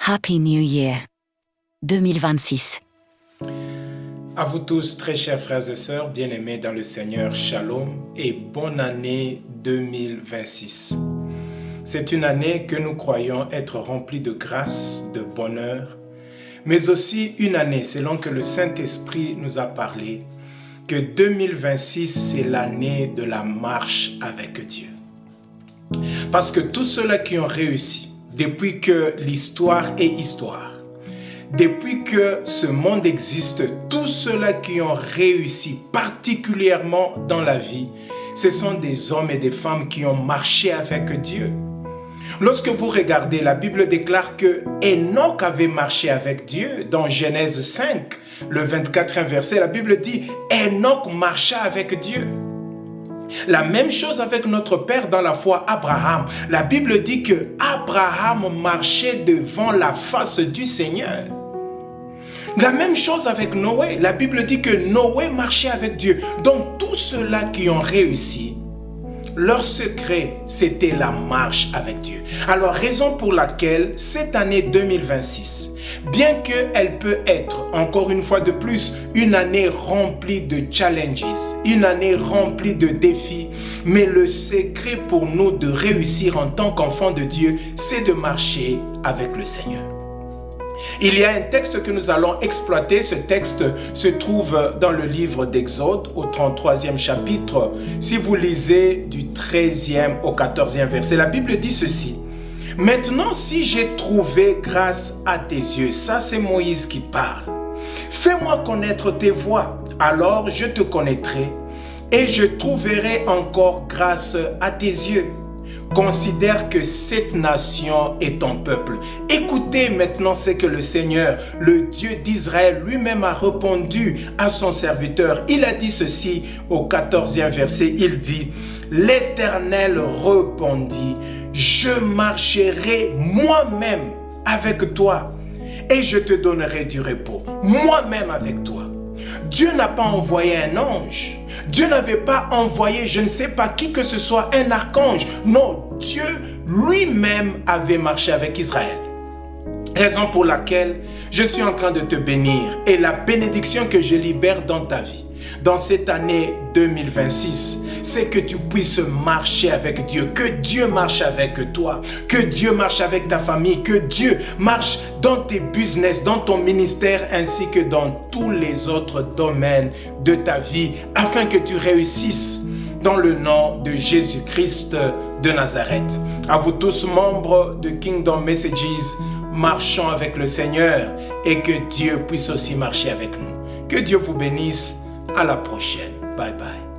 Happy New Year 2026. À vous tous, très chers frères et sœurs, bien-aimés dans le Seigneur, Shalom et bonne année 2026. C'est une année que nous croyons être remplie de grâce, de bonheur, mais aussi une année, selon que le Saint-Esprit nous a parlé, que 2026, c'est l'année de la marche avec Dieu. Parce que tous ceux-là qui ont réussi, depuis que l'histoire est histoire, depuis que ce monde existe, tous ceux-là qui ont réussi, particulièrement dans la vie, ce sont des hommes et des femmes qui ont marché avec Dieu. Lorsque vous regardez, la Bible déclare que Enoch avait marché avec Dieu. Dans Genèse 5, le 24e verset, la Bible dit « Enoch marcha avec Dieu ». La même chose avec notre père dans la foi, Abraham. La Bible dit que Abraham marchait devant la face du Seigneur. La même chose avec Noé. La Bible dit que Noé marchait avec Dieu. Donc tous ceux-là qui ont réussi, leur secret, c'était la marche avec Dieu. Alors, raison pour laquelle cette année 2026, bien qu'elle peut être, encore une fois de plus, une année remplie de challenges, une année remplie de défis, mais le secret pour nous de réussir en tant qu'enfants de Dieu, c'est de marcher avec le Seigneur. Il y a un texte que nous allons exploiter. Ce texte se trouve dans le livre d'Exode au 33e chapitre. Si vous lisez du 13e au 14e verset, la Bible dit ceci. « Maintenant, si j'ai trouvé grâce à tes yeux, » ça c'est Moïse qui parle, « fais-moi connaître tes voies, alors je te connaîtrai et je trouverai encore grâce à tes yeux. » Considère que cette nation est ton peuple. Écoutez maintenant ce que le Seigneur, le Dieu d'Israël lui-même a répondu à son serviteur. Il a dit ceci au 14e verset. Il dit, « L'Éternel répondit, je marcherai moi-même avec toi et je te donnerai du repos. Moi-même avec toi. » Dieu n'a pas envoyé un ange. Dieu n'avait pas envoyé je ne sais pas qui que ce soit, un archange. Non, Dieu lui-même avait marché avec Israël. Raison pour laquelle je suis en train de te bénir. Et la bénédiction que je libère dans ta vie, dans cette année 2026, c'est que tu puisses marcher avec Dieu, que Dieu marche avec toi, que Dieu marche avec ta famille, que Dieu marche dans tes business, dans ton ministère, ainsi que dans tous les autres domaines de ta vie, afin que tu réussisses dans le nom de Jésus-Christ de Nazareth. À vous tous, membres de Kingdom Messages, marchons avec le Seigneur et que Dieu puisse aussi marcher avec nous. Que Dieu vous bénisse. À la prochaine. Bye bye.